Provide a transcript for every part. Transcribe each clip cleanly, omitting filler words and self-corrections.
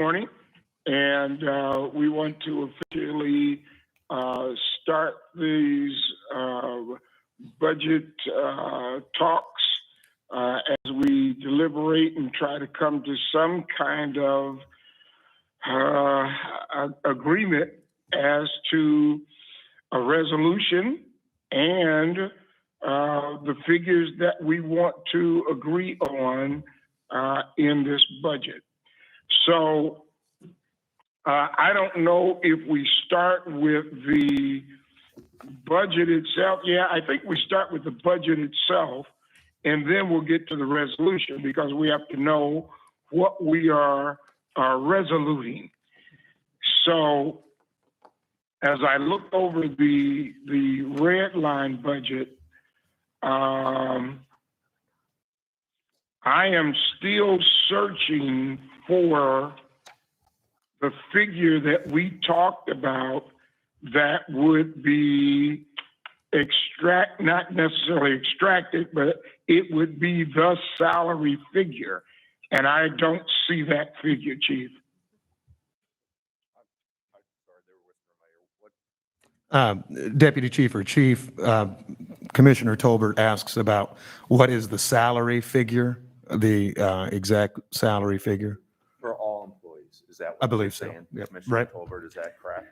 morning, and we want to officially start these budget talks as we deliberate and try to come to some kind of agreement as to a resolution and the figures that we want to agree on in this budget. So I don't know if we start with the budget itself. Yeah, I think we start with the budget itself, and then we'll get to the resolution because we have to know what we are resoluting. So as I look over the red line budget, I am still searching for the figure that we talked about that would be not necessarily extracted, but it would be the salary figure. And I don't see that figure, Chief. Deputy Chief or Chief, Commissioner Tolbert asks about what is the salary figure, the exact salary figure? For all employees, is that what I believe you're so. saying? Yep. Commissioner Right. Tolbert, is that correct?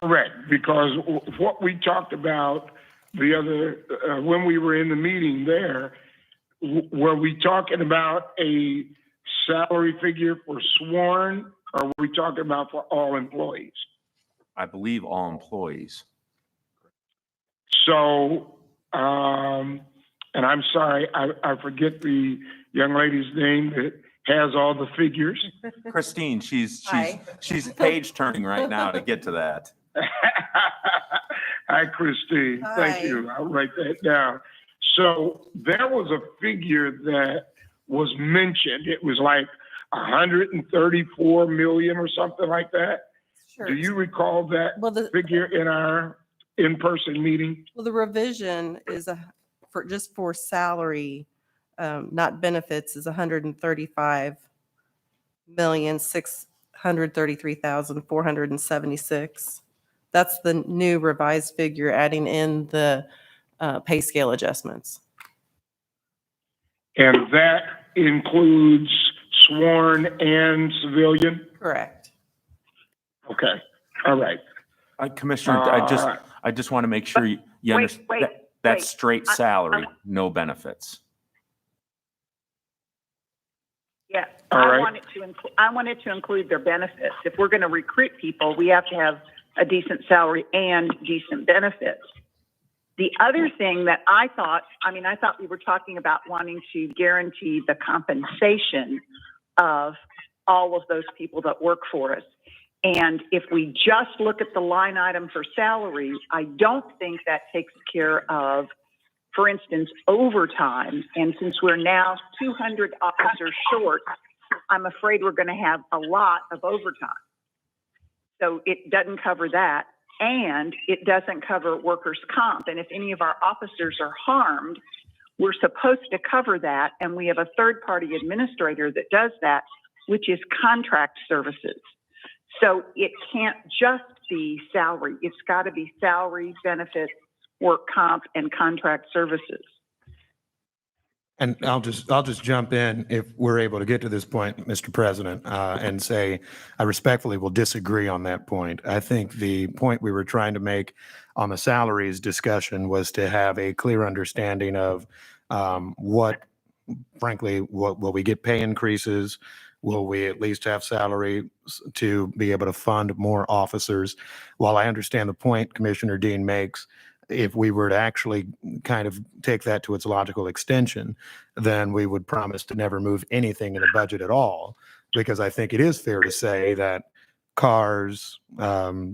Correct, because what we talked about the other, when we were in the meeting there, were we talking about a salary figure for sworn, or were we talking about for all employees? I believe all employees. So, and I'm sorry, I forget the young lady's name that has all the figures. Christine, she's Hi. page turning right now to get to that. Hi, Christine. Hi. Thank you. I'll write that down. So there was a figure that was mentioned. It was like 134 million or something like that. Sure. Do you recall that figure in our in-person meeting? Well, the revision is for salary, not benefits, is 135,633,476. That's the new revised figure, adding in the pay scale adjustments. And that includes sworn and civilian? Correct. Okay. All right. Commissioner, I just want to make sure you understand that's straight salary, no benefits. Yeah, All I right. wanted to include their benefits. If we're going to recruit people, we have to have a decent salary and decent benefits. The other thing that I thought we were talking about wanting to guarantee the compensation of all of those people that work for us. And if we just look at the line item for salary, I don't think that takes care of, for instance, overtime. And since we're now 200 officers short, I'm afraid we're going to have a lot of overtime. So it doesn't cover that, and it doesn't cover workers' comp. And if any of our officers are harmed, we're supposed to cover that, and we have a third-party administrator that does that, which is contract services. So it can't just be salary. It's got to be salary, benefits, work comp, and contract services. And I'll just jump in if we're able to get to this point, Mr. President, and say I respectfully will disagree on that point. I think the point we were trying to make on the salaries discussion was to have a clear understanding of what will we get pay increases? Will we at least have salary to be able to fund more officers? While I understand the point Commissioner Dean makes, if we were to actually kind of take that to its logical extension, then we would promise to never move anything in the budget at all, because I think it is fair to say that cars,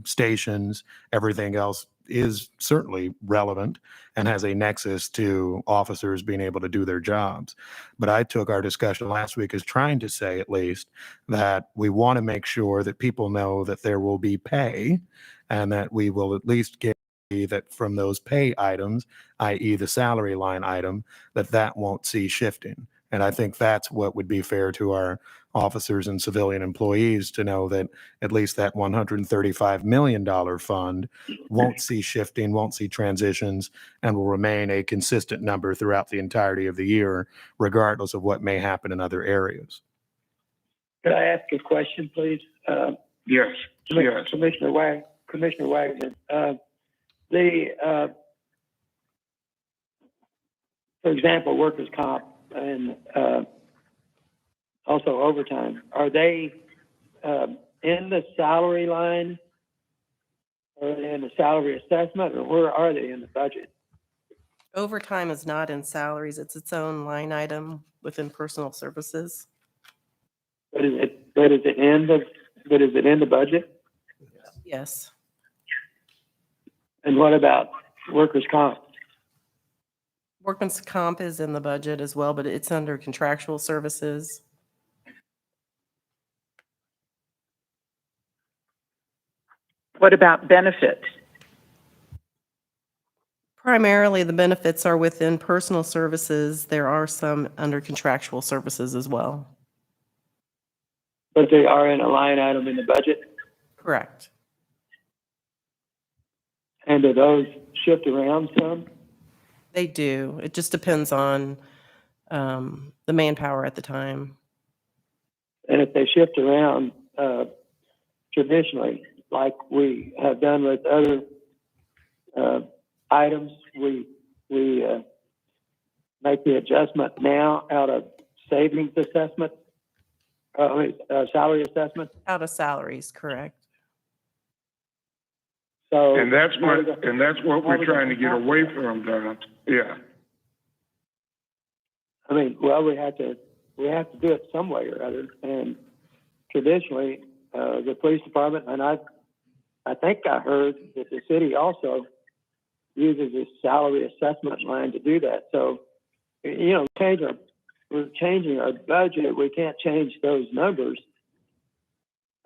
stations, everything else is certainly relevant and has a nexus to officers being able to do their jobs. But I took our discussion last week as trying to say, at least, that we want to make sure that people know that there will be pay and that we will at least get that from those pay items, i.e. the salary line item, that won't see shifting. And I think that's what would be fair to our officers and civilian employees to know that at least that $135 million fund won't see shifting, won't see transitions, and will remain a consistent number throughout the entirety of the year, regardless of what may happen in other areas. Could I ask a question, please? Yes, yes. Commissioner Wagner, for example, workers' comp and also overtime, are they in the salary line, or are they in the salary assessment, or where are they in the budget? Overtime is not in salaries. It's its own line item within personal services. But is it in the budget? Yes. And what about workers' comp? Workman's comp is in the budget as well, but it's under contractual services. What about benefits? Primarily, the benefits are within personal services. There are some under contractual services as well. But they are in a line item in the budget? Correct. And do those shift around some? They do. It just depends on the manpower at the time. And if they shift around traditionally, like we have done with other items, we make the adjustment now out of savings assessment, salary assessment. Out of salaries, correct. So And that's what we're trying to get away from, Don. Yeah. I mean, well, we have to do it some way or other. And traditionally, the police department, and I think I heard that the city also uses this salary assessment line to do that. So, you know, we're changing our budget. We can't change those numbers.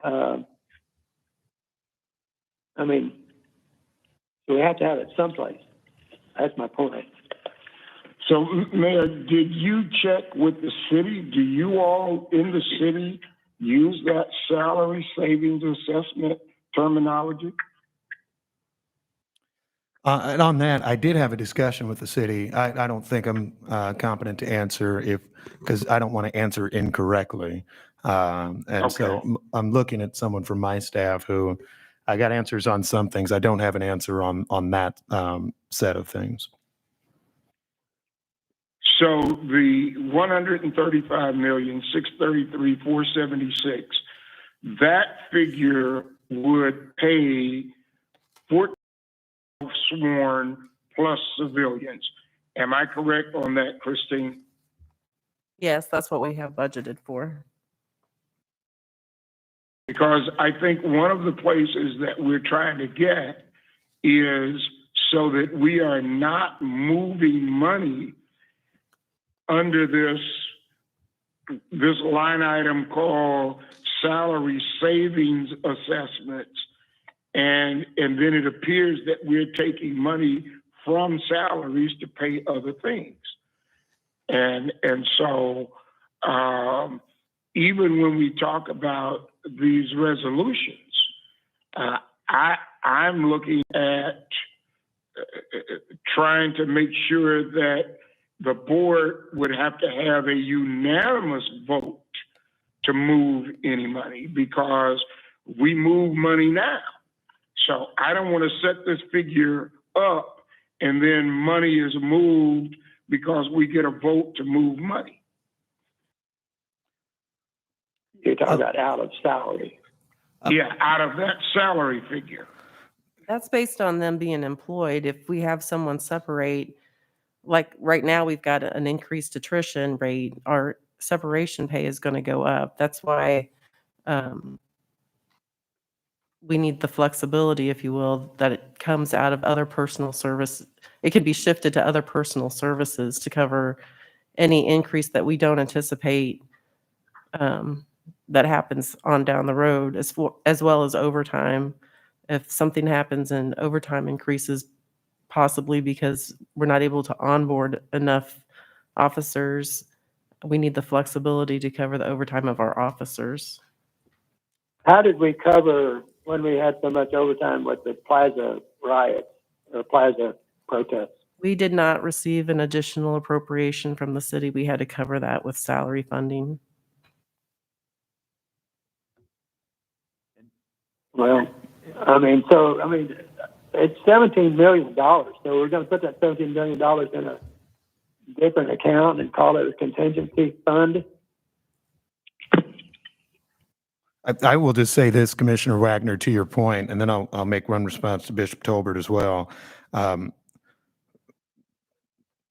I mean, so we have to have it someplace. That's my point. So, Mayor, did you check with the city? Do you all in the city use that salary savings assessment terminology? And on that, I did have a discussion with the city. I don't think I'm competent to answer because I don't want to answer incorrectly. So I'm looking at someone from my staff who I got answers on some things. I don't have an answer on that set of things. So the 135,633,476, that figure would pay 14 sworn plus civilians. Am I correct on that, Christine? Yes, that's what we have budgeted for. Because I think one of the places that we're trying to get is so that we are not moving money under this line item called salary savings assessments. And then it appears that we're taking money from salaries to pay other things. And so even when we talk about these resolutions, I'm looking at trying to make sure that the board would have to have a unanimous vote to move any money, because we move money now. So I don't want to set this figure up and then money is moved because we get a vote to move money. You're talking about out of salary. Yeah, out of that salary figure. That's based on them being employed. If we have someone separate, like right now, we've got an increased attrition rate, our separation pay is going to go up. That's why we need the flexibility, if you will, that it comes out of other personal service. It can be shifted to other personal services to cover any increase that we don't anticipate that happens on down the road, as well as overtime. If something happens and overtime increases, possibly because we're not able to onboard enough officers, we need the flexibility to cover the overtime of our officers. How did we cover when we had so much overtime with the plaza riots or plaza protests? We did not receive an additional appropriation from the city. We had to cover that with salary funding. Well, it's $17 million. So we're going to put that $17 million in a different account and call it a contingency fund. I will just say this, Commissioner Wagner, to your point, and then I'll make one response to Bishop Tolbert as well.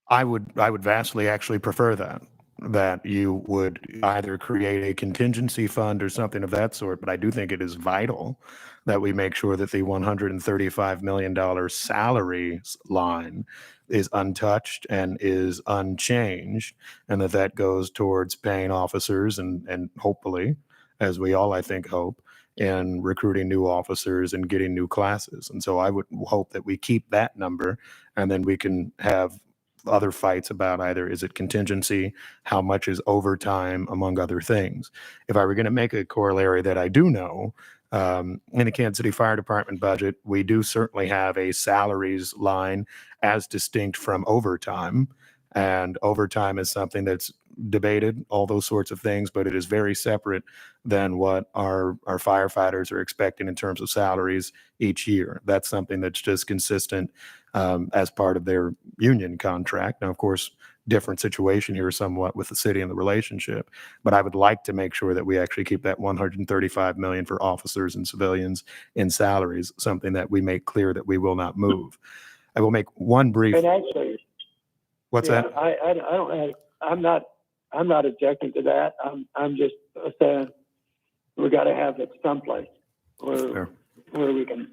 I would vastly actually prefer that you would either create a contingency fund or something of that sort, but I do think it is vital that we make sure that the $135 million salary line is untouched and is unchanged, and that goes towards paying officers and hopefully, as we all, I think, hope, in recruiting new officers and getting new classes. And so I would hope that we keep that number, and then we can have other fights about either is it contingency, how much is overtime, among other things. If I were going to make a corollary that I do know, in the Kansas City Fire Department budget, we do certainly have a salaries line as distinct from overtime. And overtime is something that's debated, all those sorts of things, but it is very separate than what our firefighters are expecting in terms of salaries each year. That's something that's just consistent as part of their union contract. Now, of course, different situation here somewhat with the city and the relationship, but I would like to make sure that we actually keep that $135 million for officers and civilians in salaries, something that we make clear that we will not move. I will make one brief. And actually, What's that? I don't have. I'm not objecting to that. I'm just saying we got to have it someplace where we can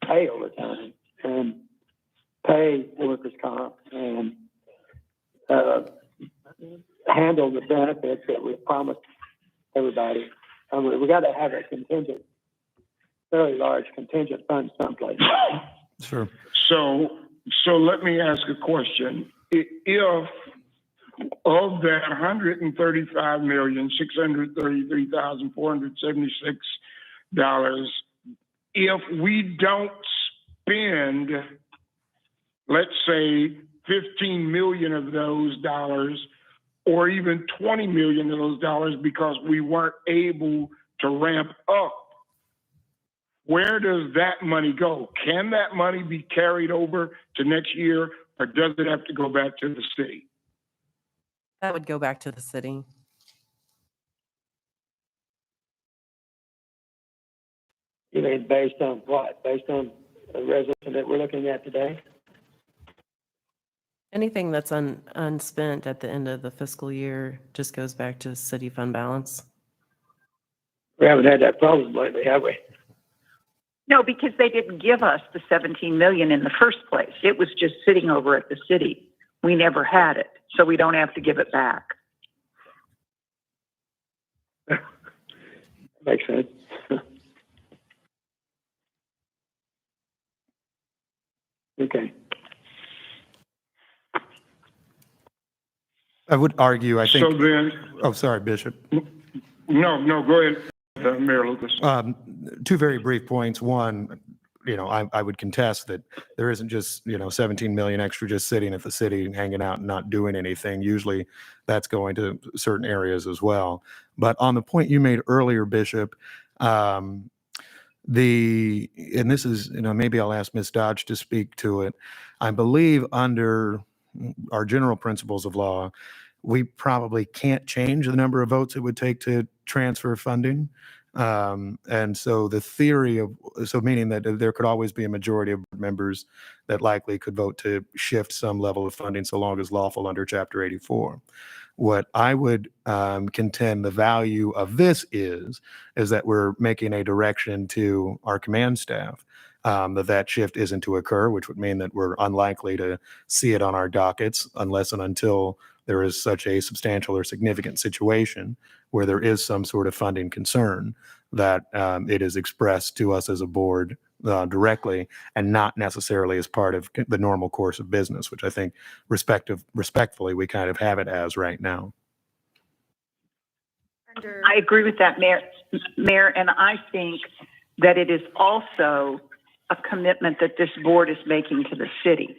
pay overtime and pay workers' comp and handle the benefits that we promised everybody. We got to have a fairly large contingent fund someplace. Sure. So let me ask a question. If of that $135,633,476, if we don't spend, let's say, 15 million of those dollars, or even 20 million of those dollars because we weren't able to ramp up, where does that money go? Can that money be carried over to next year, or does it have to go back to the city? That would go back to the city. You mean based on what? Based on the resolution that we're looking at today? Anything that's unspent at the end of the fiscal year just goes back to city fund balance. We haven't had that problem lately, have we? No, because they didn't give us the 17 million in the first place. It was just sitting over at the city. We never had it, so we don't have to give it back. Makes sense. Okay. I would argue, I think. So then, Oh, sorry, Bishop. no, go ahead, Mayor Lucas. Two very brief points. One, I would contest that there isn't just, 17 million extra just sitting at the city and hanging out and not doing anything. Usually that's going to certain areas as well. But on the point you made earlier, Bishop, and this is, maybe I'll ask Ms. Dodge to speak to it. I believe under our general principles of law, we probably can't change the number of votes it would take to transfer funding. And so the theory meaning that there could always be a majority of members that likely could vote to shift some level of funding so long as lawful under Chapter 84. What I would contend the value of this is that we're making a direction to our command staff that shift isn't to occur, which would mean that we're unlikely to see it on our dockets unless and until there is such a substantial or significant situation where there is some sort of funding concern that it is expressed to us as a board directly and not necessarily as part of the normal course of business, which I think respectfully we kind of have it as right now. Under, I agree with that, Mayor, and I think that it is also a commitment that this board is making to the city,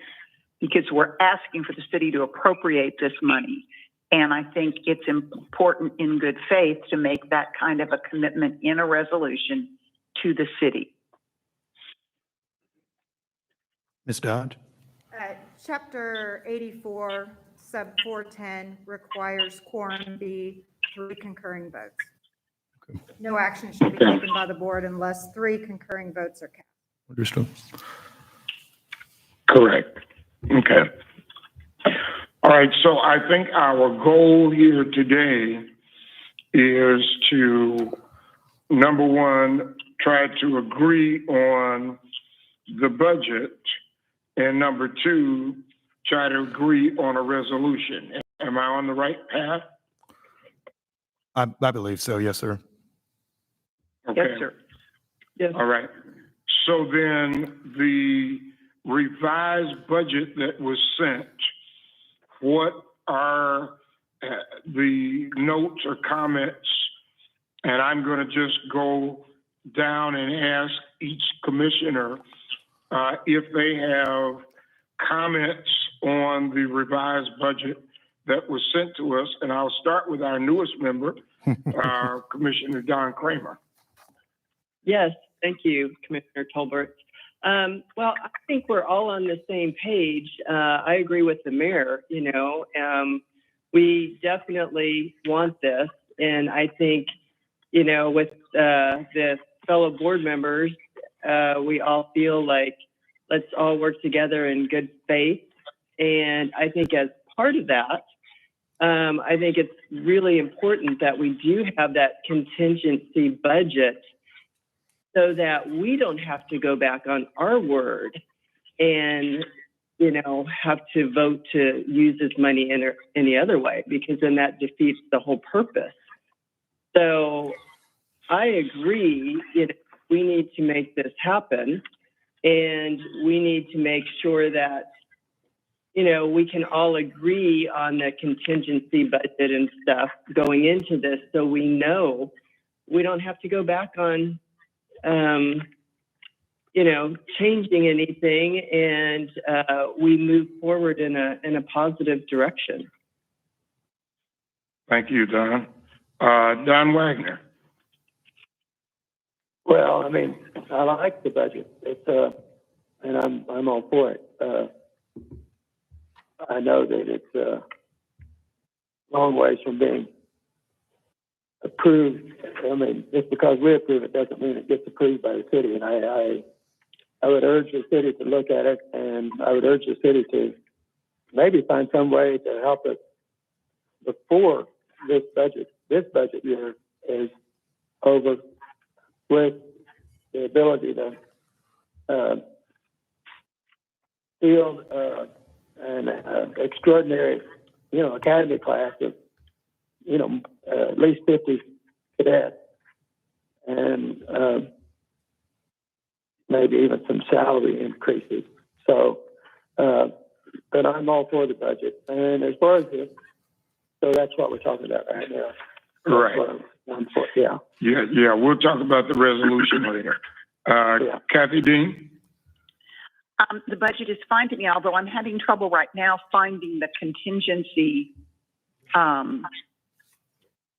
because we're asking for the city to appropriate this money. And I think it's important in good faith to make that kind of a commitment in a resolution to the city. Ms. Dodge? Chapter 84, sub 410 requires quorum be 3 concurring votes. Okay. No action should be taken by the board unless 3 concurring votes are cast. Understood. Correct. Okay. All right, so I think our goal here today is to, number one, try to agree on the budget, and number two, try to agree on a resolution. Am I on the right path? I believe so. Yes, sir. Okay. Yes, sir. Yes. All right. So then the revised budget that was sent, what are the notes or comments? And I'm going to just go down and ask each commissioner if they have comments on the revised budget that was sent to us. And I'll start with our newest member, Commissioner Don Kramer. Yes, thank you, Commissioner Tolbert. Well, I think we're all on the same page. I agree with the mayor, we definitely want this. And I think, with the fellow board members, we all feel like let's all work together in good faith. And I think as part of that, I think it's really important that we do have that contingency budget so that we don't have to go back on our word and, have to vote to use this money in any other way, because then that defeats the whole purpose. So I agree, we need to make this happen, and we need to make sure that, we can all agree on the contingency budget and stuff going into this, so we know we don't have to go back on changing anything, and we move forward in a positive direction. Thank you, Don. Don Wagner. Well, I mean, I like the budget. It's and I'm all for it. I know that it's a long ways from being approved. I mean, just because we approve it doesn't mean it gets approved by the city. And I would urge the city to look at it, and I would urge the city to maybe find some way to help us before this budget year is over, with the ability to field an extraordinary, academy class of, at least 50 cadets, and maybe even some salary increases. So, but I'm all for the budget. And as far as so that's what we're talking about right now. Right. I'm for, yeah. Yeah. We'll talk about the resolution later. Kathy Dean. The budget is fine to me, although I'm having trouble right now finding the contingency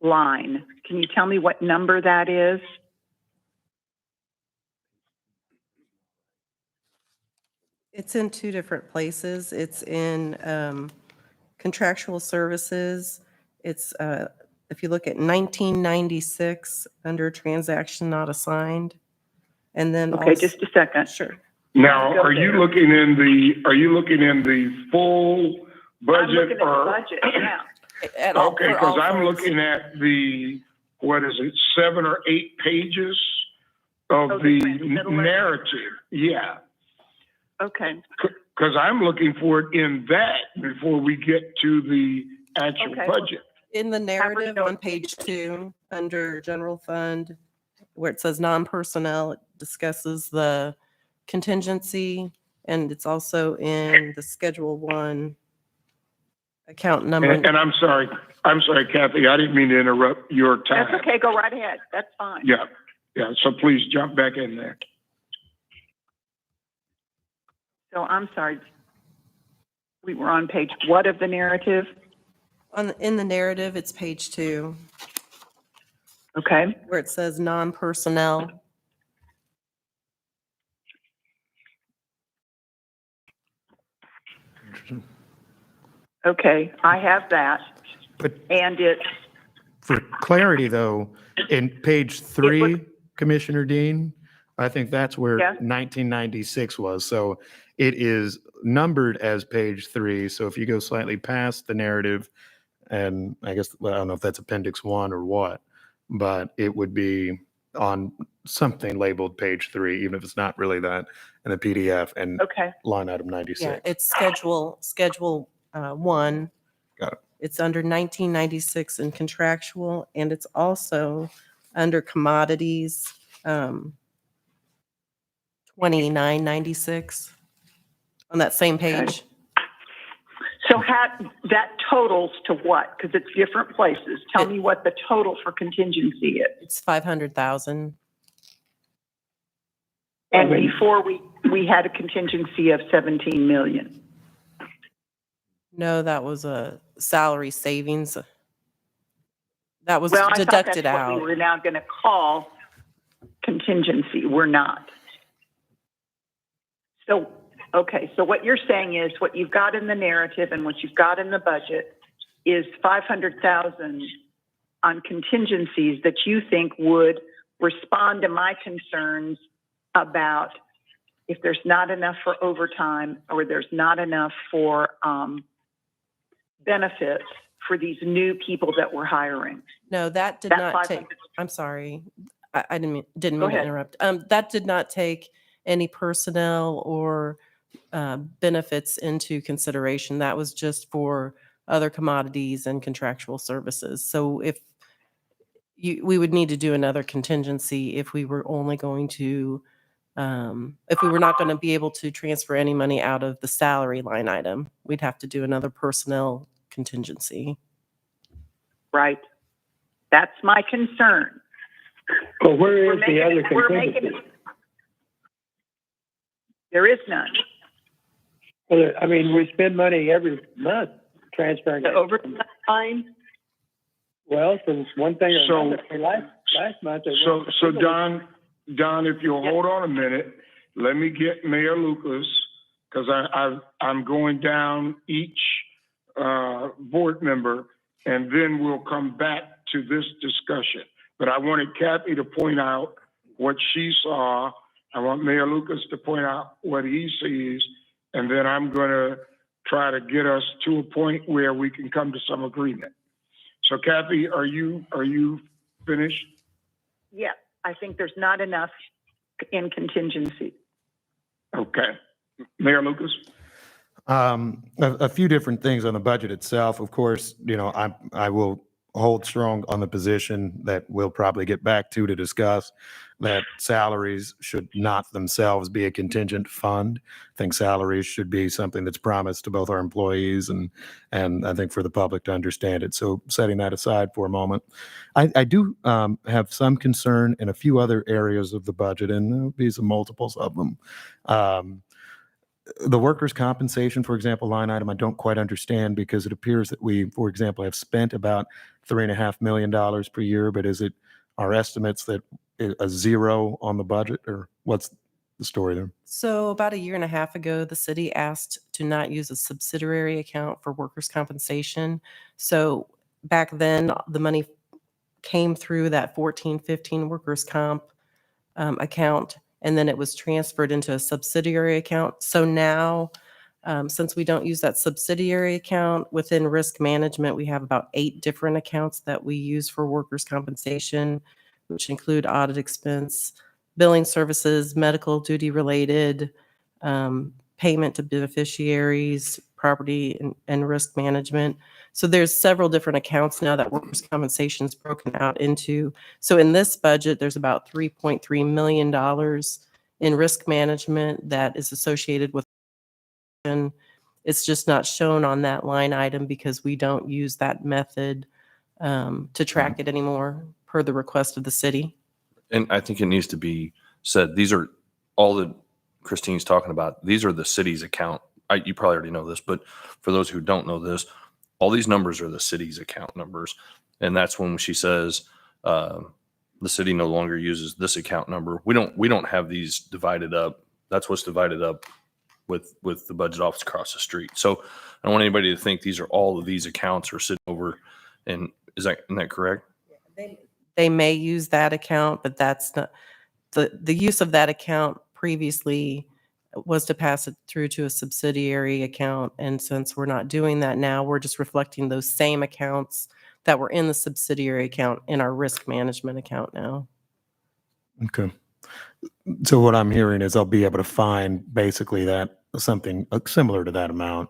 line. Can you tell me what number that is? It's in 2 different places. It's in contractual services. It's, if you look at 1996 under transaction not assigned. And then Okay, just a second. Sure. Now, are you looking in the full budget? I'm looking at or? the budget, yeah. Okay, because I'm looking at the, 7 or 8 pages of the narrative. Yeah. Okay. Because I'm looking for it in that before we get to the actual budget. In the narrative on page 2, under general fund, where it says non-personnel, it discusses the contingency, and it's also in the schedule 1. Account number. And I'm sorry, Kathy, I didn't mean to interrupt your time. That's okay, go right ahead, that's fine. Yeah, so please jump back in there. So I'm sorry, we were on page what of the narrative? In the narrative, it's page 2, Okay, where it says non-personnel. okay, I have that, But and it's, for clarity, though, in page 3, Commissioner Dean, I think that's where Yeah. 1996 was. So it is numbered as page 3. So if you go slightly past the narrative, and I guess, well, I don't know if that's Appendix 1 or what, but it would be on something labeled page 3, even if it's not really that in the PDF, and okay, line item Yeah, 96. it's schedule 1. Got it. It's under 1996 in contractual, and it's also under commodities, 2996 on that same page. so that totals to what? Because it's different places, tell me what the total for contingency is. It's 500,000. And before we had a contingency of 17 million. No, that was a salary savings. That was Well, I thought deducted that's what we out. were now going to call contingency. We're not. So, okay, so what you're saying is what you've got in the narrative and what you've got in the budget is 500,000 on contingencies that you think would respond to my concerns about if there's not enough for overtime or there's not enough for benefits for these new people that we're hiring. No, that did That not 500 take, I'm sorry. I didn't Go mean to ahead. interrupt. That did not take any personnel or benefits into consideration. That was just for other commodities and contractual services. So we would need to do another contingency if we were only going to, if we were not going to be able to transfer any money out of the salary line item, we'd have to do another personnel contingency. Right. That's my concern. Well, where is the other We're contingency? making, there is none. Well, I mean, we spend money every month transferring The it. overtime line, Well, from one thing or So- another. Last month. it So, went- Don, if you'll hold on a minute, let me get Mayor Lucas, because I'm going down each board member, and then we'll come back to this discussion. But I wanted Kathy to point out what she saw. I want Mayor Lucas to point out what he sees, and then I'm going to try to get us to a point where we can come to some agreement. So Kathy, are you finished? yeah, I think there's not enough in contingency. Okay. Mayor Lucas? A few different things on the budget itself. Of course, I will hold strong on the position that we'll probably get back to discuss that salaries should not themselves be a contingent fund. I think salaries should be something that's promised to both our employees and I think for the public to understand it. So setting that aside for a moment, I do have some concern in a few other areas of the budget, and there'll be some multiples of them. The workers' compensation, for example, line item, I don't quite understand because it appears that we, for example, have spent about $3.5 million per year, but is it our estimates that a zero on the budget, or what's the story there? So about a year and a half ago, the city asked to not use a subsidiary account for workers' compensation. So back then, the money came through that 1415 workers' comp account, and then it was transferred into a subsidiary account. So now, since we don't use that subsidiary account, within risk management, we have about 8 different accounts that we use for workers' compensation, which include audit expense, billing services, medical duty related, payment to beneficiaries, property and risk management. So there's several different accounts now that workers' compensation is broken out into. So in this budget, there's about $3.3 million in risk management that is associated with, and It's just not shown on that line item because we don't use that method to track it anymore per the request of the city. And I think it needs to be said, these are all that Christine's talking about. These are the city's account. You probably already know this, but for those who don't know this, all these numbers are the city's account numbers. And that's when she says, the city no longer uses this account number. We don't have these divided up. That's what's divided up with the budget office across the street. So I don't want anybody to think these are all of these accounts are sitting over. And isn't that correct? They may use that account, but that's not the use of that account previously was to pass it through to a subsidiary account. And since we're not doing that now, we're just reflecting those same accounts that were in the subsidiary account in our risk management account now. Okay. So what I'm hearing is I'll be able to find basically that something similar to that amount,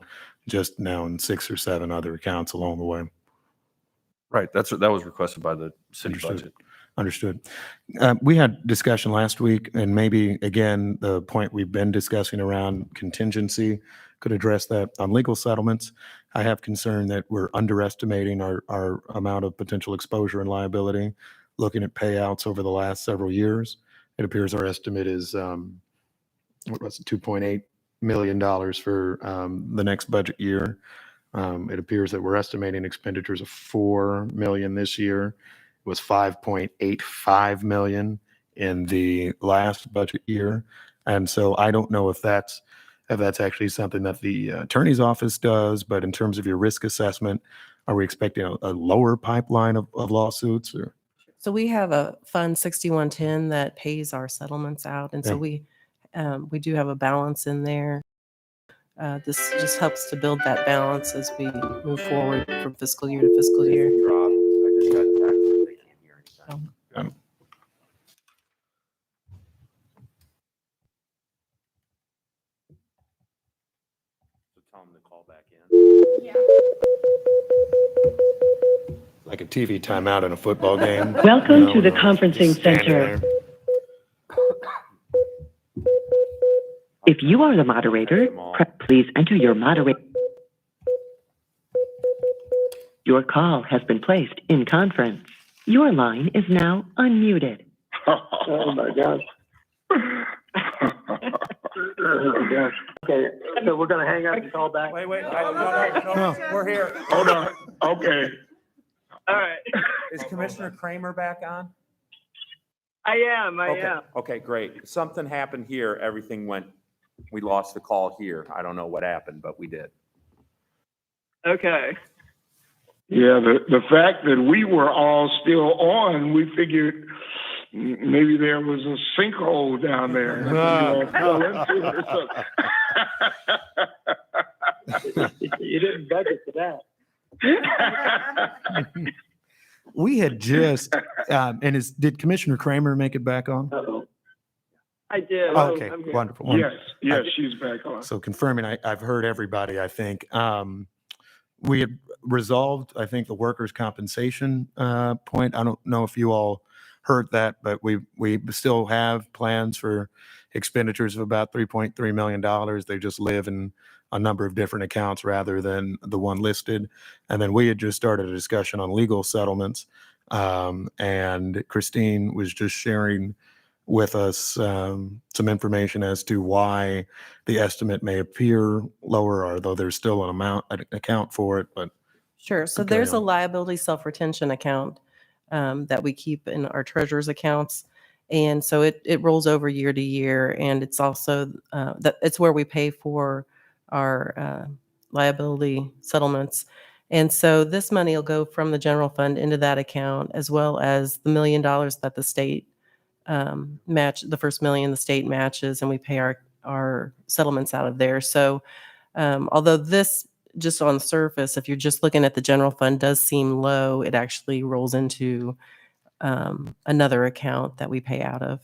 just now in 6 or 7 other accounts along the way. Right. That was requested by the city Understood. budget. Understood. We had discussion last week, and maybe again, the point we've been discussing around contingency could address that on legal settlements. I have concern that we're underestimating our amount of potential exposure and liability. Looking at payouts over the last several years, it appears our estimate is what was it, $2.8 million for the next budget year. It appears that we're estimating expenditures of $4 million this year. It was $5.85 million in the last budget year. And so I don't know if that's actually something that the attorney's office does, but in terms of your risk assessment, are we expecting a lower pipeline of lawsuits? Or? So we have a Fund 6110 that pays our settlements out. And so Yeah. we do have a balance in there. This just helps to build that balance as we move forward from fiscal year to fiscal year. I just got a text that they can't hear anything. So tell them to call back in. Like a TV timeout in a football game. Welcome to the just conferencing standing center. there. If you are the moderator, please enter your moderator. Your call has been placed in conference. Your line is now unmuted. Oh, my gosh. Oh, my gosh. Okay, so we're gonna hang up and call back. Wait, no, we're here. Hold on. Okay. All right. Is Commissioner Kramer back on? I am. Okay, great. Something happened here. We lost the call here. I don't know what happened, but we did. Okay. Yeah, the fact that we were all still on, we figured maybe there was a sinkhole down there. You didn't budget for that. We had just, did Commissioner Kramer make it back on? Uh-oh. I did. Oh, okay, I'm here. wonderful. Yes, she's back on. So confirming, I've heard everybody, I think. We had resolved, I think, the workers' compensation point. I don't know if you all heard that, but we still have plans for expenditures of about $3.3 million. They just live in a number of different accounts rather than the one listed. And then we had just started a discussion on legal settlements. And Christine was just sharing with us some information as to why the estimate may appear lower, although there's still an account for it. But Sure. So Okay, there's a on. liability self-retention account that we keep in our treasurer's accounts. And so it rolls over year to year. And it's also it's where we pay for our liability settlements. And so this money will go from the general fund into that account, as well as the $1 million that the state match, the first $1 million the state matches, and we pay our settlements out of there. So although this, just on the surface, if you're just looking at the general fund, does seem low, it actually rolls into another account that we pay out of.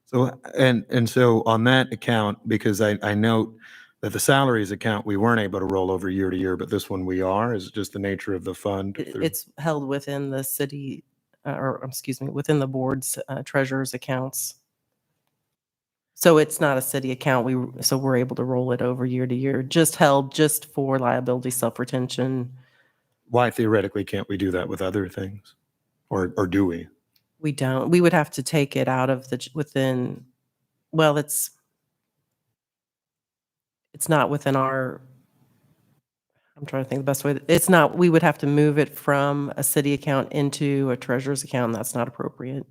So, and so on that account, because I note that the salaries account, we weren't able to roll over year to year, but this one we are. Is it just the nature of the fund? It's held within the city, or excuse me, within the board's treasurer's accounts. So it's not a city account. So we're able to roll it over year to year, just held just for liability self-retention. Why theoretically can't we do that with other things? Or do we? We don't. We would have to take it out of within, well, it's not within our, I'm trying to think the best way. It's not, we would have to move it from a city account into a treasurer's account. And that's not appropriate.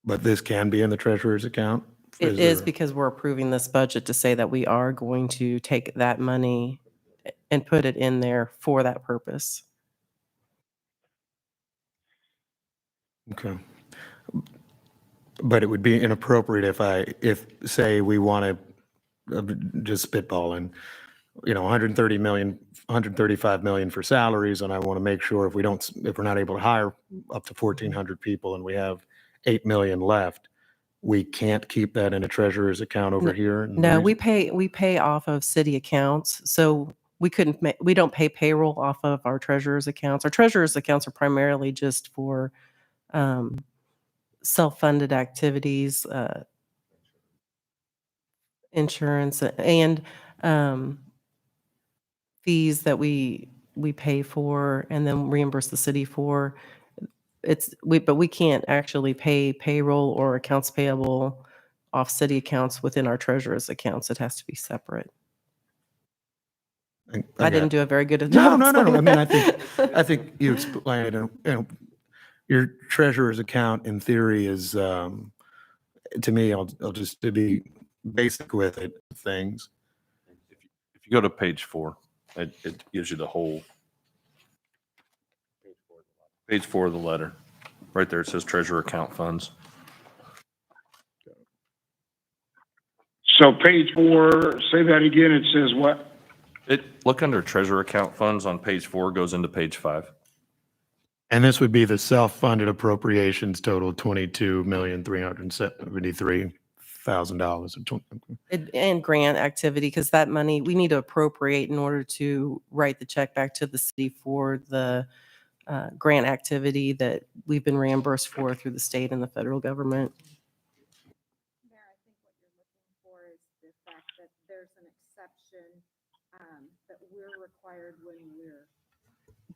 But this can be in the treasurer's account? It is because we're approving this budget to say that we are going to take that money and put it in there for that purpose. Okay. But it would be inappropriate if say we want to just spitballing, 130 million, 135 million for salaries, and I want to make sure if we're not able to hire up to 1,400 people and we have 8 million left, we can't keep that in a treasurer's account over here? No, we pay off of city accounts. So we don't pay payroll off of our treasurer's accounts. Our treasurer's accounts are primarily just for self-funded activities, insurance, and fees that we pay for and then reimburse the city for. But we can't actually pay payroll or accounts payable off city accounts within our treasurer's accounts. It has to be separate. I didn't do a very good job. No. I mean, I that. think you explained it. Your treasurer's account in theory is, to me, I'll just to be basic with it, things. If you go to page 4, it gives you the whole page 4 of the letter. Right there, it says treasurer account funds. So page 4, say that again, it says what? Look under treasurer account funds on page 4, goes into page 5. And this would be the self-funded appropriations total $22,373,000. And grant activity, because that money we need to appropriate in order to write the check back to the city for the grant activity that we've been reimbursed for through the state and the federal government. Mayor, I think what you're looking for is the fact that there's an exception that we're required when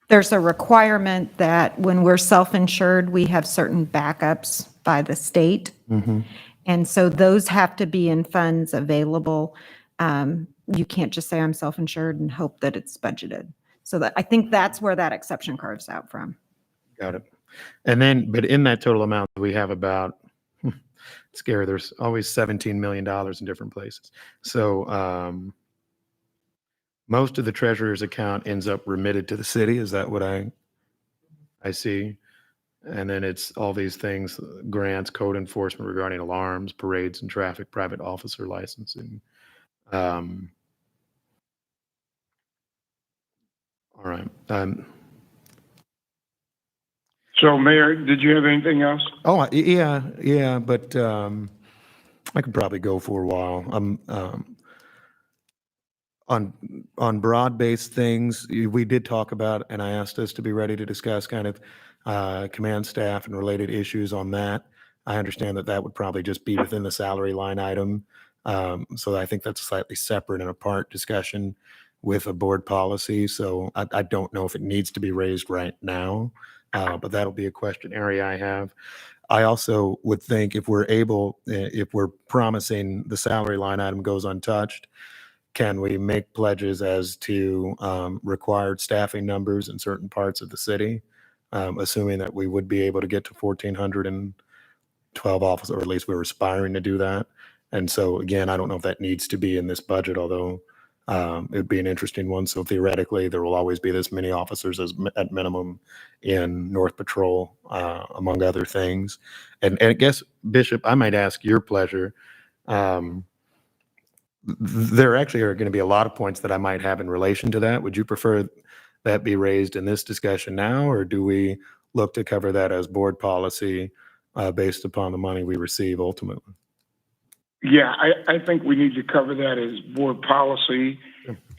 there's a requirement that when we're self-insured, we have certain backups by the state. Mm-hmm. And so those have to be in funds available. You can't just say I'm self-insured and hope that it's budgeted. So I think that's where that exception carves out from. Got it. And then, but in that total amount, we have about, scary, there's always $17 million in different places. So most of the treasurer's account ends up remitted to the city. Is that what I see? And then it's all these things, grants, code enforcement regarding alarms, parades and traffic, private officer licensing. All right. So Mayor, did you have anything else? Oh, yeah, but I could probably go for a while. On broad-based things, we did talk about, and I asked us to be ready to discuss kind of command staff and related issues on that. I understand that would probably just be within the salary line item. So I think that's a slightly separate and apart discussion with a board policy. So I don't know if it needs to be raised right now, but that'll be a question area I have. I also would think if we're promising the salary line item goes untouched, can we make pledges as to required staffing numbers in certain parts of the city, assuming that we would be able to get to 1,412 officers, or at least we're aspiring to do that. And so, again, I don't know if that needs to be in this budget, although it would be an interesting one. So theoretically, there will always be this many officers at minimum in North Patrol, among other things. And I guess, Bishop, I might ask your pleasure. There actually are going to be a lot of points that I might have in relation to that. Would you prefer that be raised in this discussion now, or do we look to cover that as board policy based upon the money we receive ultimately? Yeah, I think we need to cover that as board policy.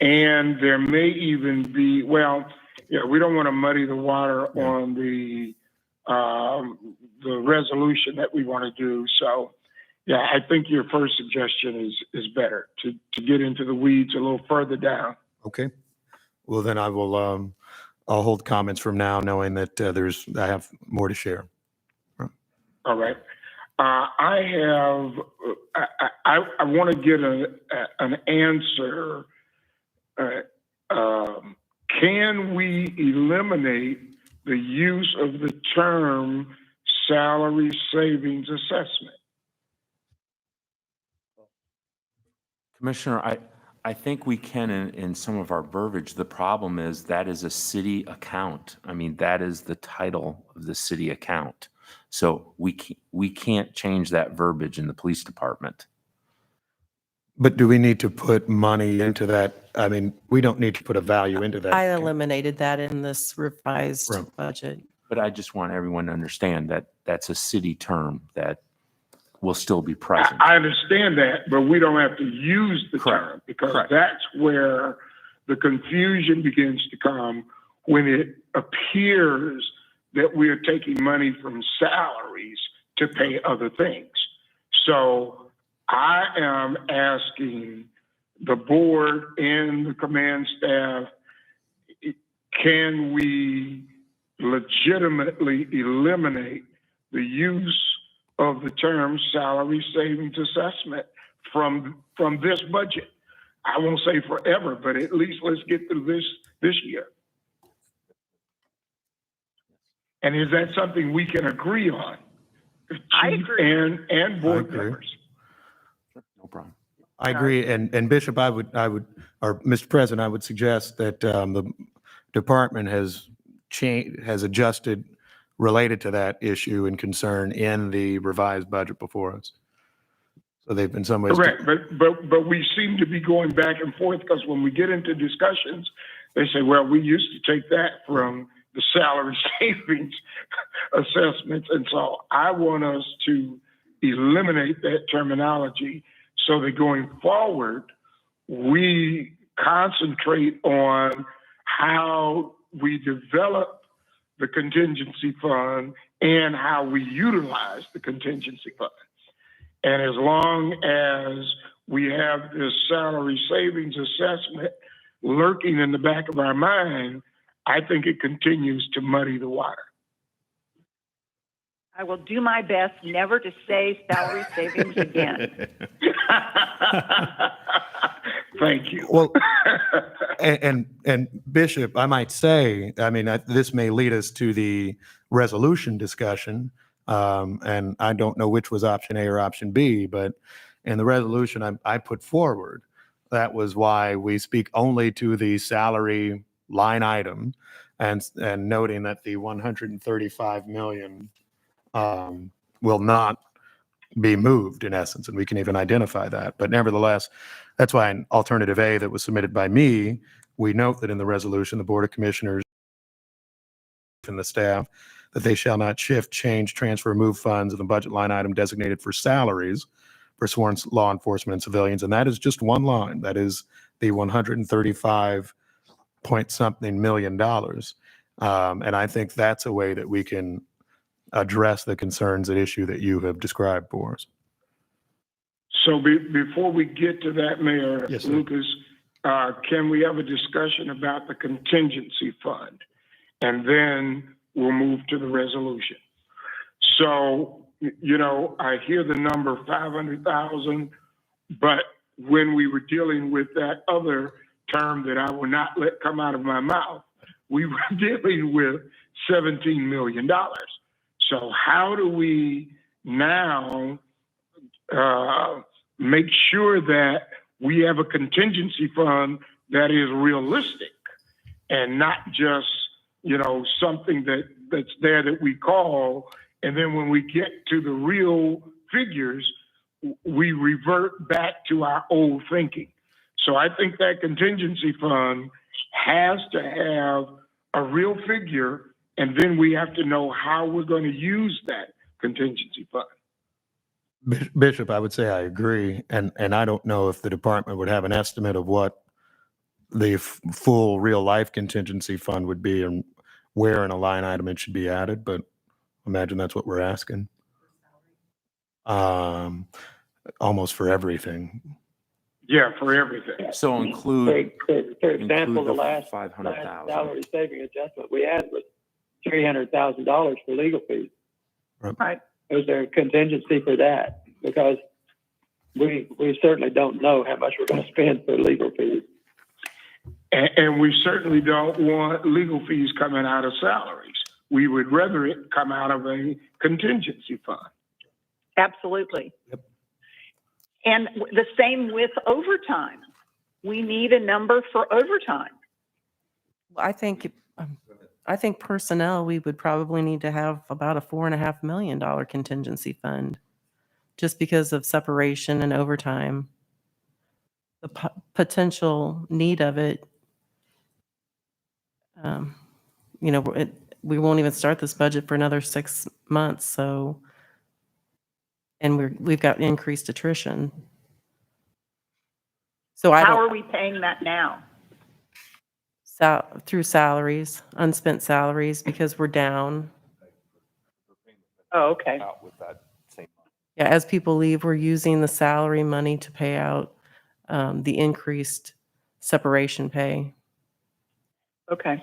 And there may even be, we don't want to muddy the water on the resolution that we want to do. So, Yeah, I think your first suggestion is better, to get into the weeds a little further down. Okay. Well, then I will, I'll hold comments from now, knowing that I have more to share. All right. I want to get an answer. Can we eliminate the use of the term salary savings assessment? Commissioner, I think we can in some of our verbiage. The problem is that is a city account. I mean, that is the title of the city account. So we can't change that verbiage in the police department. But do we need to put money into that? I mean, we don't need to put a value into that. I eliminated that in this revised Right. budget. But I just want everyone to understand that that's a city term that will still be present. I understand that, but we don't have to use the term, because that's where the confusion begins to come, when it appears that we are taking money from salaries to pay other things. So I am asking the board and the command staff, can we legitimately eliminate the use of the term salary savings assessment from this budget? I won't say forever, but at least let's get through this year. And is that something we can agree on? I agree. And board I agree. members. No problem. I agree. And Bishop, or Mr. President, I would suggest that the department has adjusted related to that issue and concern in the revised budget before us. So they've in some ways. Correct, but we seem to be going back and forth, because when we get into discussions, they say, well, we used to take that from the salary savings assessments. And so I want us to eliminate that terminology, so that going forward, we concentrate on how we develop the contingency fund and how we utilize the contingency fund. And as long as we have this salary savings assessment lurking in the back of our mind, I think it continues to muddy the water. I will do my best never to say salary savings again. Thank you. Well, and Bishop, I might say, I mean, this may lead us to the resolution discussion, and I don't know which was option A or option B, but in the resolution I put forward, that was why we speak only to the salary line item, and noting that the 135 million will not be moved, in essence, and we can even identify that. But nevertheless, that's why in alternative A that was submitted by me, we note that in the resolution, the Board of Commissioners and the staff, that they shall not shift, change, transfer, move funds in the budget line item designated for salaries for sworn law enforcement and civilians. And that is just one line. That is the 135 point something million dollars. And I think that's a way that we can address the concerns at issue that you have described for us. So before we get to that, Mayor Yes, sir. Lucas, can we have a discussion about the contingency fund? And then we'll move to the resolution. So, I hear the number 500,000, but when we were dealing with that other term that I will not let come out of my mouth, we were dealing with $17 million. So how do we now make sure that we have a contingency fund that is realistic and not just, something that's there that we call, and then when we get to the real figures, we revert back to our old thinking. So I think that contingency fund has to have a real figure, and then we have to know how we're going to use that contingency fund. Bishop, I would say I agree. And I don't know if the department would have an estimate of what the full real life contingency fund would be and where in a line item it should be added, but imagine that's what we're asking. almost for everything. Yeah, for everything. So include, For example, the last 500,000. salary saving adjustment we had was $300,000 for legal fees. Right. Is there a contingency for that? Because we certainly don't know how much we're going to spend for legal fees. And we certainly don't want legal fees coming out of salaries. We would rather it come out of a contingency fund. Absolutely. Yep. And the same with overtime. We need a number for overtime. I think personnel, we would probably need to have about a $4.5 million contingency fund, just because of separation and overtime. The potential need of it, we won't even start this budget for another 6 months. So, and we've got increased attrition. So How are we paying that now? Through salaries, unspent salaries, because we're down. Oh, okay. Yeah, as people leave, we're using the salary money to pay out the increased separation pay. Okay.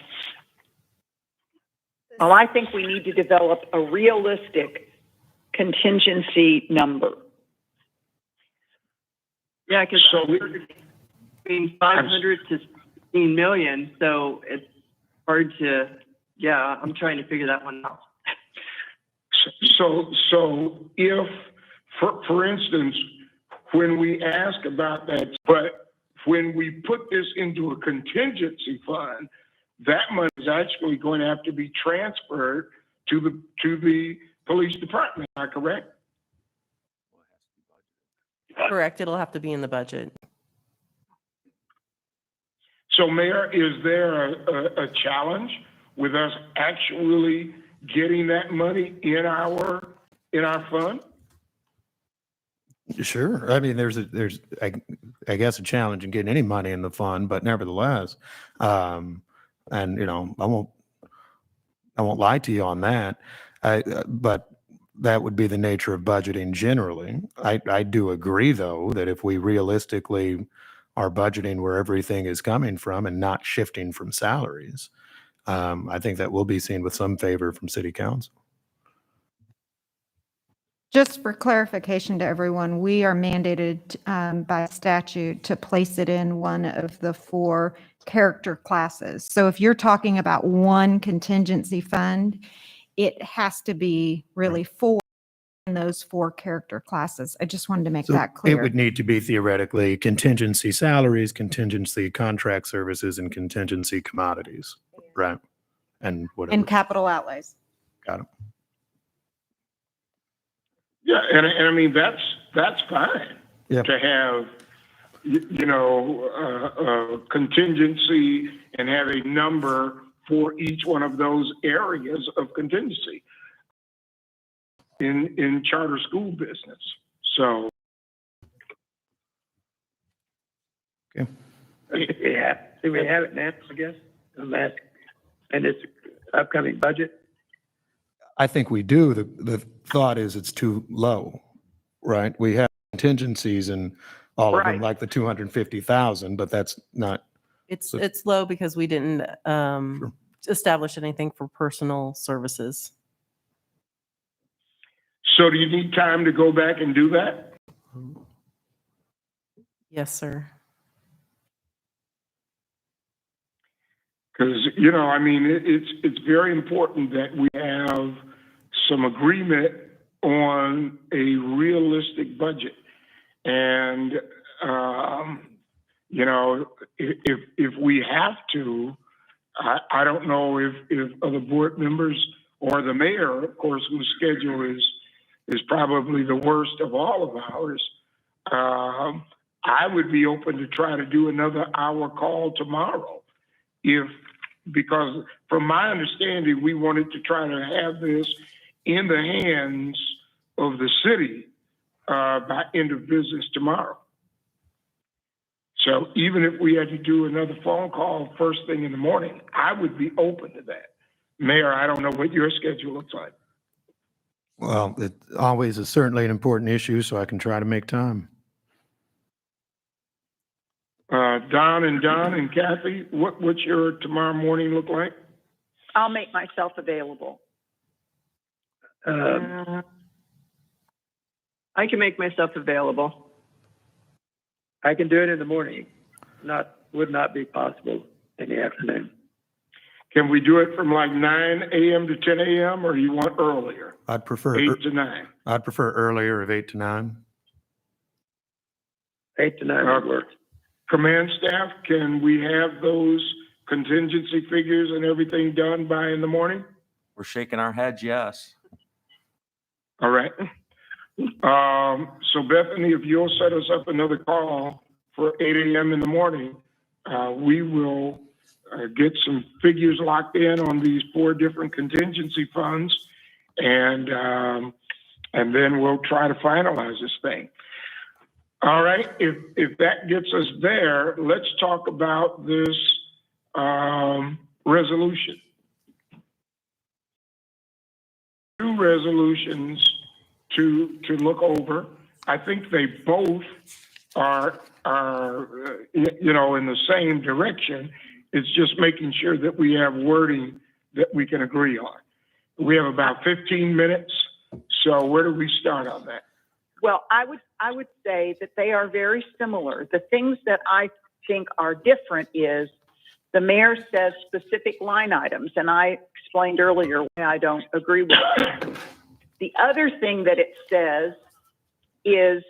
Well, I think we need to develop a realistic contingency number. Yeah, because So we, between 500 to 16 million, so it's hard to, yeah, I'm trying to figure that one out. so if, for instance, when we ask about that, but when we put this into a contingency fund, that money is actually going to have to be transferred to the police department. Am I correct? Correct. It'll have to be in the budget. So, Mayor, is there a challenge with us actually getting that money in our fund? Sure. I mean, there's I guess a challenge in getting any money in the fund, but nevertheless, and I won't lie to you on that. But that would be the nature of budgeting generally. I do agree, though, that if we realistically are budgeting where everything is coming from and not shifting from salaries, I think that will be seen with some favor from City Council. Just for clarification to everyone, we are mandated by statute to place it in one of the 4 character classes. So if you're talking about one contingency fund, it has to be really 4 in those 4 character classes. I just wanted to make that clear. It would need to be theoretically contingency salaries, contingency contract services, and contingency commodities, right? And whatever. And capital outlays. Got it. Yeah, and I mean that's fine Yep. to have, contingency and have a number for each one of those areas of contingency in charter school business. So, Okay. Yeah, do we have it now, I guess? I'm asking. And it's upcoming budget? I think we do. The thought is it's too low, right? We have contingencies and all of them, Right. like the 250,000, but that's not. It's low because we didn't establish anything for personal services. so do you need time to go back and do that? Yes, sir. Because, I mean, it's very important that we have some agreement on a realistic budget. And, if we have to, I don't know if other board members or the mayor, of course, whose schedule is probably the worst of all of ours, I would be open to try to do another hour call tomorrow. Because from my understanding, we wanted to try to have this in the hands of the city by end of business tomorrow. So even if we had to do another phone call first thing in the morning, I would be open to that. Mayor, I don't know what your schedule looks like. Well, it always is certainly an important issue, so I can try to make time. Don and Kathy, what's your tomorrow morning look like? I'll make myself available. Um, I can make myself available. I can do it in the morning. Would not be possible in the afternoon. Can we do it from like 9 a.m. to 10 a.m. or you want earlier? I'd prefer 8 to 9. I'd prefer earlier of 8 to 9. 8 to 9 would work. Command staff, can we have those contingency figures and everything done by in the morning? We're shaking our heads, yes. All right. So Bethany, if you'll set us up another call for 8 a.m. in the morning, we will get some figures locked in on these 4 different contingency funds, and then we'll try to finalize this thing. All right, if that gets us there, let's talk about this resolution. 2 resolutions to look over. I think they both are you know, in the same direction. It's just making sure that we have wording that we can agree on. We have about 15 minutes, so where do we start on that? Well, I would say that they are very similar. The things that I think are different is the mayor says specific line items, and I explained earlier why I don't agree with it. The other thing that it says is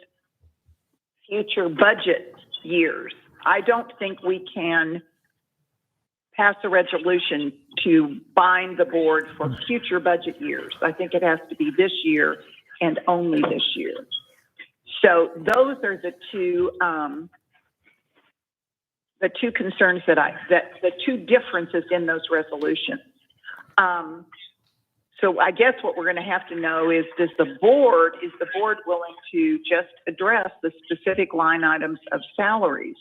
future budget years. I don't think we can pass a resolution to bind the board for future budget years. I think it has to be this year and only this year. So those are the two concerns that the 2 differences in those resolutions. So I guess what we're going to have to know is the board willing to just address the specific line items of salaries?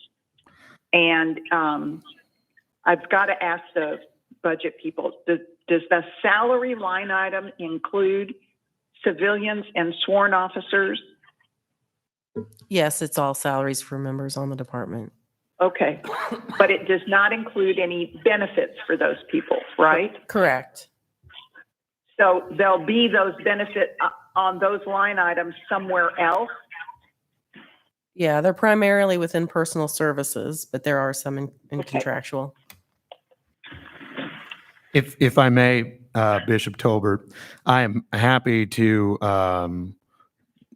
And I've got to ask the budget people, does the salary line item include civilians and sworn officers? Yes, it's all salaries for members on the department. Okay, but it does not include any benefits for those people, right? Correct. So there'll be those benefits on those line items somewhere else? Yeah, they're primarily within personal services, but there are some in Okay. contractual. If I may, Bishop Tolbert, I am happy to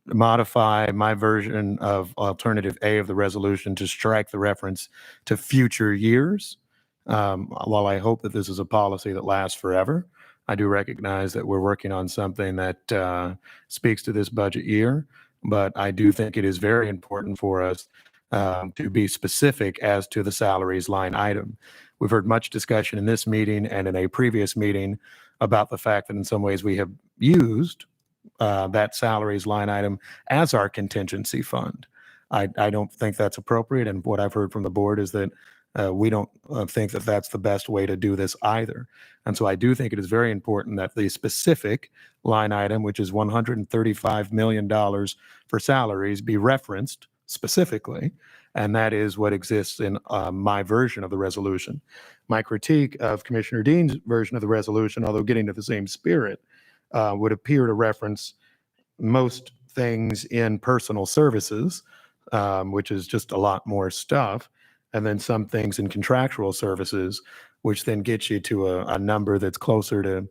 modify my version of alternative A of the resolution to strike the reference to future years. While I hope that this is a policy that lasts forever, I do recognize that we're working on something that speaks to this budget year, but I do think it is very important for us to be specific as to the salaries line item. We've heard much discussion in this meeting and in a previous meeting about the fact that in some ways we have used that salaries line item as our contingency fund. I don't think that's appropriate, and what I've heard from the board is that we don't think that that's the best way to do this either. And so I do think it is very important that the specific line item, which is $135 million for salaries, be referenced specifically. And that is what exists in my version of the resolution. My critique of Commissioner Dean's version of the resolution, although getting to the same spirit, would appear to reference most things in personal services, which is just a lot more stuff, and then some things in contractual services, which then gets you to a number that's closer to,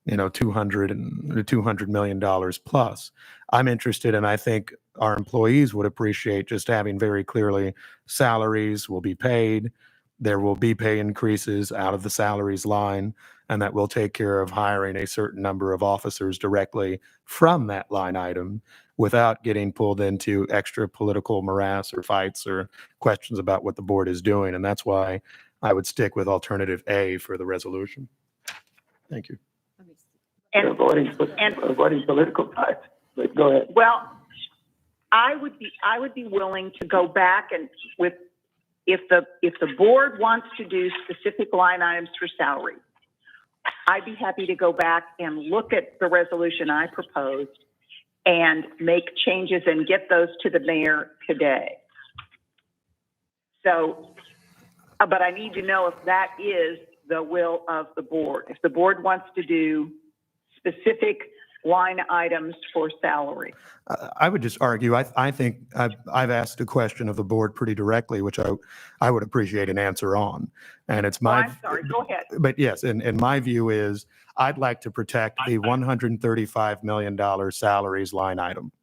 you know, $200 million plus. I'm interested, and I think our employees would appreciate just having very clearly salaries will be paid. There will be pay increases out of the salaries line, and that will take care of hiring a certain number of officers directly from that line item without getting pulled into extra political morass or fights or questions about what the board is doing. And that's why I would stick with alternative A for the resolution. Thank you. And Avoiding political fights. But go ahead. well, I would be willing to go back and with if the board wants to do specific line items for salary, I'd be happy to go back and look at the resolution I proposed and make changes and get those to the mayor today. So, but I need to know if that is the will of the board. If the board wants to do specific line items for salary. I would just argue, I think I've asked a question of the board pretty directly, which I would appreciate an answer on. And it's my, I'm sorry, go ahead. but yes, and my view is I'd like to protect the $135 million salaries line item.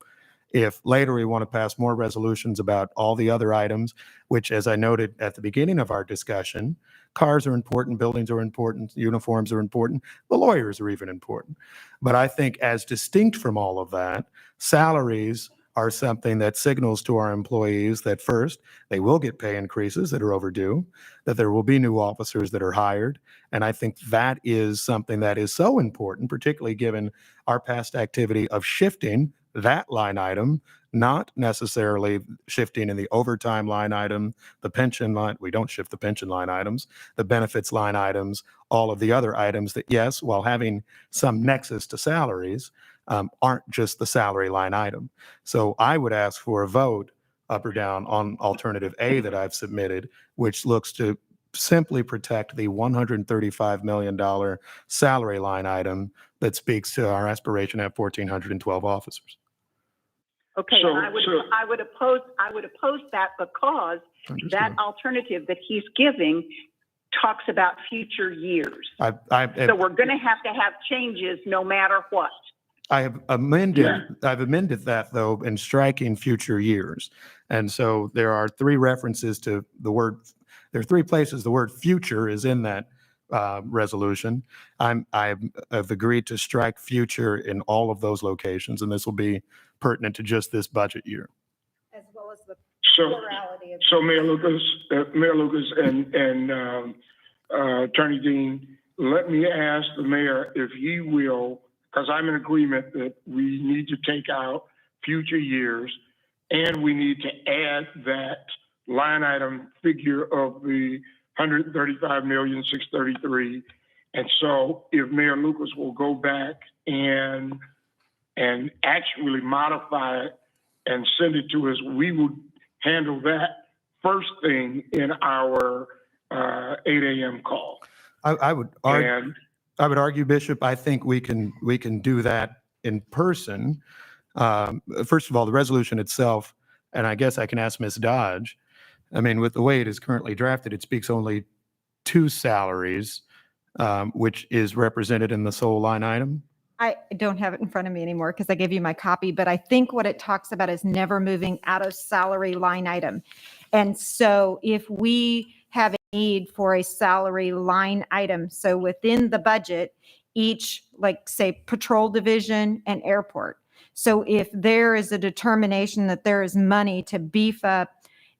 If later we want to pass more resolutions about all the other items, which, as I noted at the beginning of our discussion, cars are important, buildings are important, uniforms are important, the lawyers are even important. But I think as distinct from all of that, salaries are something that signals to our employees that first, they will get pay increases that are overdue, that there will be new officers that are hired. And I think that is something that is so important, particularly given our past activity of shifting that line item, not necessarily shifting in the overtime line item, the pension line. We don't shift the pension line items, the benefits line items, all of the other items that, yes, while having some nexus to salaries, aren't just the salary line item. So I would ask for a vote up or down on alternative A that I've submitted, which looks to simply protect the $135 million salary line item that speaks to our aspiration to have 1,412 officers. Okay, So- and I would oppose that because Understood. that alternative that he's giving talks about future years. So we're going to have changes no matter what. I've amended that though in striking future years. And so there are three references to the word, there are three places the word future is in that resolution. I've agreed to strike future in all of those locations, and this will be pertinent to just this budget year. As well as the So, plurality of. so Mayor Lucas and Attorney Dean, let me ask the mayor if he will, because I'm in agreement that we need to take out future years and we need to add that line item figure of the 135,633,000. And so if Mayor Lucas will go back and actually modify it and send it to us, we will handle that first thing in our 8 a.m. call. I would argue, Bishop, I think we can do that in person. First of all, the resolution itself, and I guess I can ask Ms. Dodge, I mean, with the way it is currently drafted, it speaks only to salaries, which is represented in the sole line item. I don't have it in front of me anymore because I gave you my copy, but I think what it talks about is never moving out of salary line item. And so if we have a need for a salary line item, so within the budget, each, like say, patrol division and airport. So if there is a determination that there is money to beef up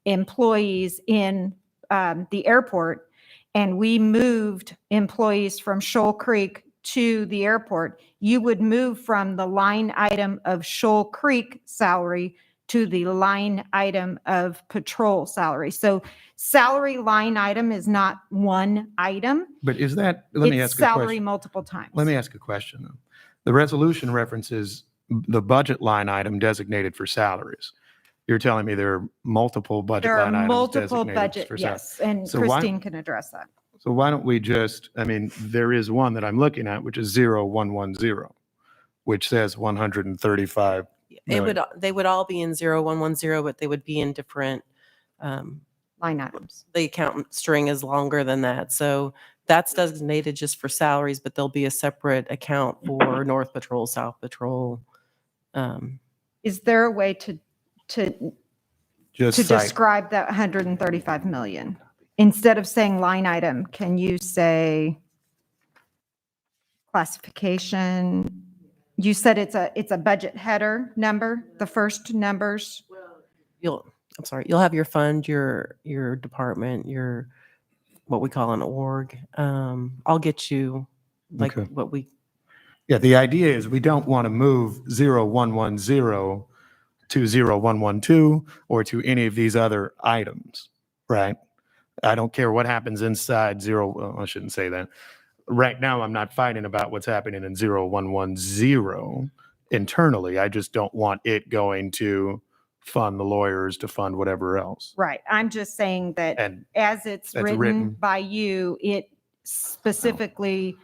employees in the airport, and we moved employees from Shoal Creek to the airport, you would move from the line item of Shoal Creek salary to the line item of patrol salary. So salary line item is not one item. But is that, let me It's ask a question. salary multiple times. Let me ask a question though. The resolution references the budget line item designated for salaries. You're telling me there are multiple budget There line are items multiple designated budget, for salaries. yes, and So why- Christine can address that. So why don't we just, I mean, there is one that I'm looking at, which is 0110, which says 135 million. They would all be in 0110, but they would be in different, Line items. the accountant string is longer than that. So that's designated just for salaries, but there'll be a separate account for North Patrol, South Patrol. Is there a way to Just cite, describe that 135 million? Instead of saying line item, can you say classification? You said it's a budget header number, the first numbers. You'll have your fund, your department, your, what we call an org. I'll get you like Okay. what we, yeah, the idea is we don't want to move 0110 to 0112 or to any of these other items, right? I don't care what happens inside I shouldn't say that. right now I'm not fighting about what's happening in 0110 internally. I just don't want it going to fund the lawyers to fund whatever else. Right. I'm just saying that And as it's that's written written. by you, it specifically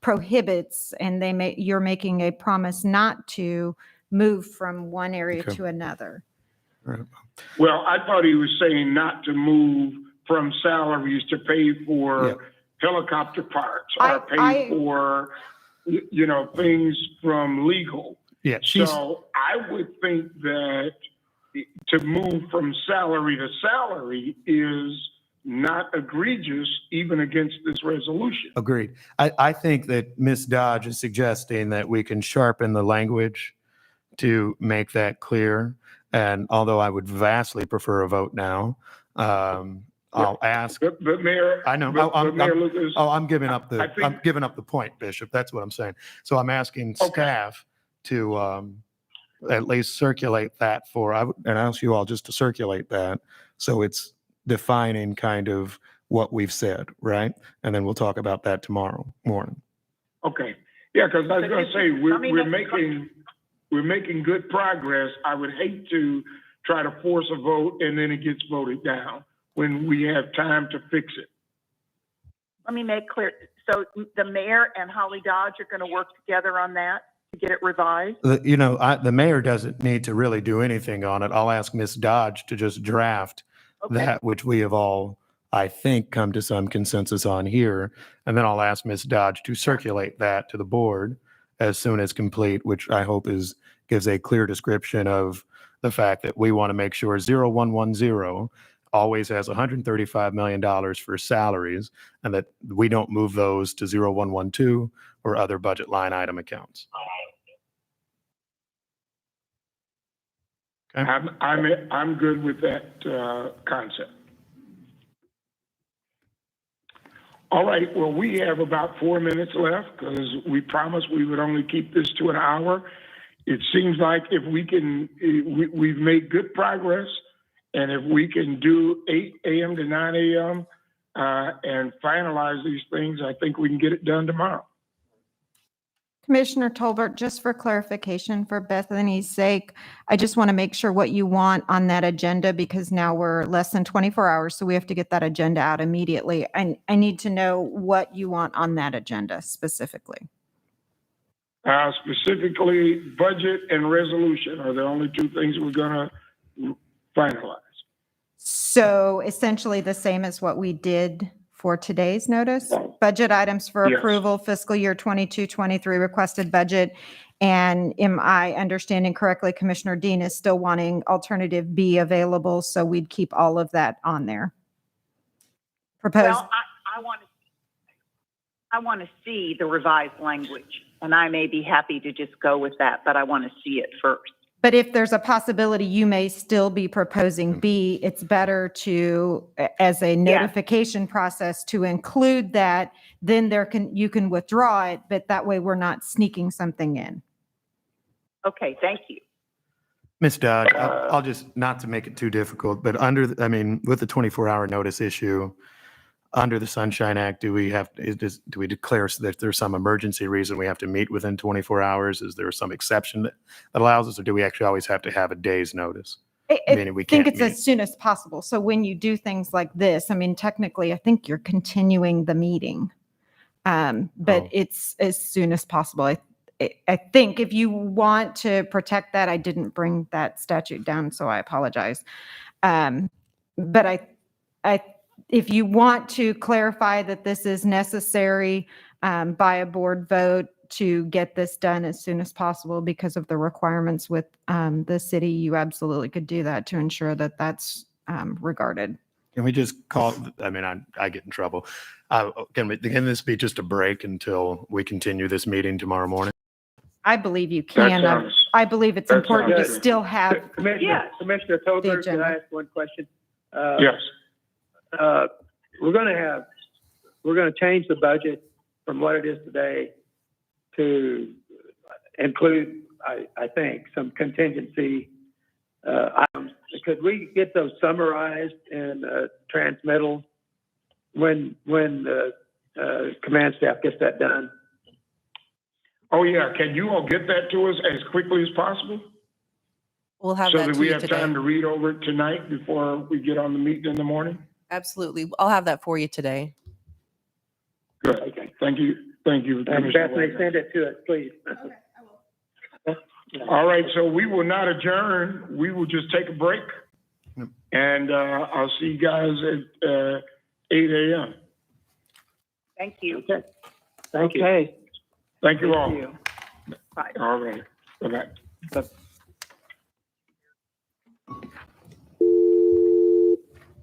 prohibits, and you're making a promise not to move from one area Okay. to another. Right. Well, I thought he was saying not to move from salaries to pay for Yeah. helicopter parts or pay for, things from legal. Yeah, So I would think that to move from salary to salary is not egregious even against this resolution. agreed. I think that Ms. Dodge is suggesting that we can sharpen the language to make that clear. And although I would vastly prefer a vote now, I'll ask. But Mayor, I know. but Mayor Lucas, I'm giving up I think- I'm giving up the point, Bishop. That's what I'm saying. So I'm asking staff to at least circulate that and I ask you all just to circulate that. So it's defining kind of what we've said, right? And then we'll talk about that tomorrow morning. okay. Yeah, because I was going to say, we're making good progress. I would hate to try to force a vote and then it gets voted down when we have time to fix it. Let me make clear. So the mayor and Holly Dodge are going to work together on that to get it revised? The mayor doesn't need to really do anything on it. I'll ask Ms. Dodge to just draft that which we have all, I think, come to some consensus on here. And then I'll ask Ms. Dodge to circulate that to the board as soon as complete, which I hope gives a clear description of the fact that we want to make sure 0110 always has $135 million for salaries and that we don't move those to 0112 or other budget line item accounts. Okay. I'm good with that concept. All right. Well, we have about 4 minutes left because we promised we would only keep this to an hour. It seems like if we can, we've made good progress, and if we can do 8 a.m. to 9 a.m. And finalize these things, I think we can get it done tomorrow. Commissioner Tolbert, just for clarification for Bethany's sake, I just want to make sure what you want on that agenda because now we're less than 24 hours, so we have to get that agenda out immediately. I need to know what you want on that agenda specifically. Specifically, budget and resolution are the only two things we're going to finalize. So essentially the same as what we did for today's notice. Budget items for Yes. approval, fiscal year 22-23 requested budget. And am I understanding correctly, Commissioner Dean is still wanting alternative B available, so we'd keep all of that on there? Proposed. Well, I want to see the revised language, and I may be happy to just go with that, but I want to see it first. But if there's a possibility you may still be proposing B, it's better to, as a notification process, to include that, then you can withdraw it, but that way we're not sneaking something in. Okay, thank you. Ms. Dodge, I'll just, not to make it too difficult, but with the 24-hour notice issue, under the Sunshine Act, do we declare that there's some emergency reason we have to meet within 24 hours? Is there some exception that allows us, or do we actually always have to have a day's notice? Meaning we can't I think it's meet. as soon as possible. So when you do things like this, technically, I think you're continuing the meeting. But it's as soon as possible. I think if you want to protect that, I didn't bring that statute down, so I apologize. But if you want to clarify that this is necessary by a board vote to get this done as soon as possible because of the requirements with the city, you absolutely could do that to ensure that that's regarded. Can we just call, I get in trouble. Can this be just a break until we continue this meeting tomorrow morning? I believe you can. I believe it's important to still have. Commissioner Tolbert, can I ask one question? Yes. We're going to change the budget from what it is today to include, I think, some contingency items. Could we get those summarized in transmittal when command staff gets that done. Oh, yeah, can you all get that to us as quickly as possible? We'll have So that that to we you have today. time to read over it tonight before we get on the meeting in the morning? Absolutely. I'll have that for you today. Good, Okay. thank you, And Commissioner Bethany, Wagner. send it to us, please. All right, so we will not adjourn, we will just take a break. Yep. And, I'll see you guys at, 8 a.m. Thank you. Okay. Thank you. Thank you all. Bye. All right, bye-bye. But